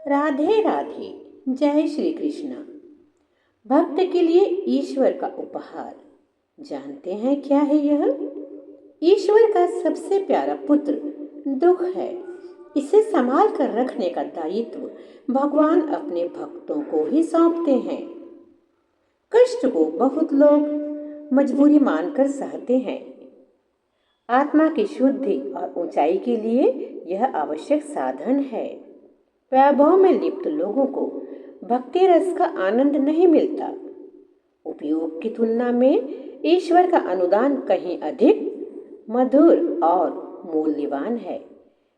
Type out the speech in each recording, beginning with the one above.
राधे राधे। जय श्री कृष्ण। भक्त के लिए ईश्वर का उपहार। जानते हैं क्या है यह? ईश्वर का सबसे प्यारा पुत्र दुख है। इसे संभाल कर रखने का दायित्व भगवान अपने भक्तों को ही सौंपते हैं। कष्ट को बहुत लोग मजबूरी मानकर सहते हैं। आत्मा की शुद्धि और ऊंचाई के लिए यह आवश्यक साधन है। वैभव में लिप्त लोगों को भक्ति रस का आनंद नहीं मिलता। उपयोग की तुलना में ईश्वर का अनुदान कहीं अधिक मधुर और मूल्यवान है।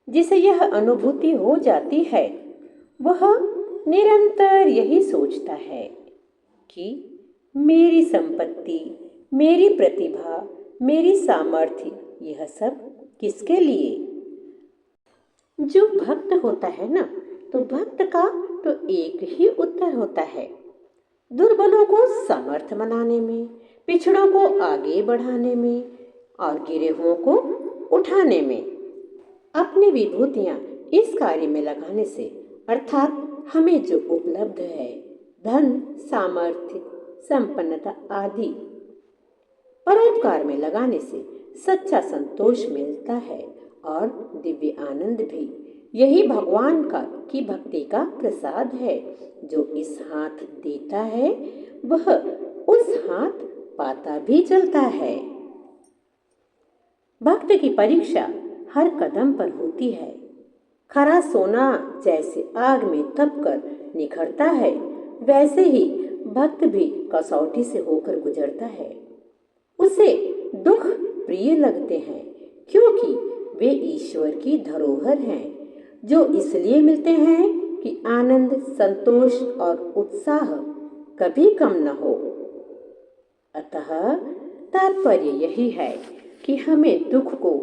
जिसे यह अनुभूति हो जाती है वह निरंतर यही सोचता है कि मेरी संपत्ति, मेरी प्रतिभा, मेरी सामर्थ्य, यह सब किसके लिए? जो भक्त होता है ना, तो भक्त का तो एक ही उत्तर होता है, दुर्बलों को समर्थ बनाने में, पिछड़ों को आगे बढ़ाने में और गिरे हुओं को उठाने में। अपनी विभूतियां इस कार्य में लगाने से, अर्थात हमें जो उपलब्ध है, धन, सामर्थ्य, संपन्नता आदि, परोपकार में लगाने से सच्चा संतोष मिलता है और दिव्य आनंद भी। यही भगवान की भक्ति का प्रसाद है। जो इस हाथ देता है वह उस हाथ पाता भी चलता है। भक्त की परीक्षा हर कदम पर होती है। खरा सोना जैसे आग में तपकर निखरता है, वैसे ही भक्त भी कसौटी से होकर गुजरता है। उसे दुख प्रिय लगते हैं क्योंकि वे ईश्वर की धरोहर हैं, जो इसलिए मिलते हैं कि आनंद, संतोष और उत्साह कभी कम न हो। अतः तात्पर्य यही है कि हमें दुख को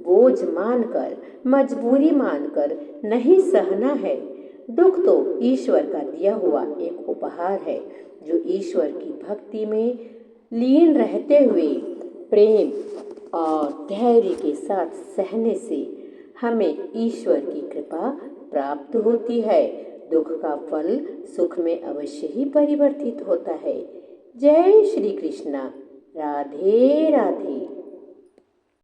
बोझ मानकर, मजबूरी मानकर नहीं सहना है। दुख तो ईश्वर का दिया हुआ एक उपहार है, जो ईश्वर की भक्ति में लीन रहते हुए प्रेम और धैर्य के साथ सहने से हमें ईश्वर की कृपा प्राप्त होती है। दुख का फल सुख में अवश्य ही परिवर्तित होता है। जय श्री कृष्णा। राधे राधे।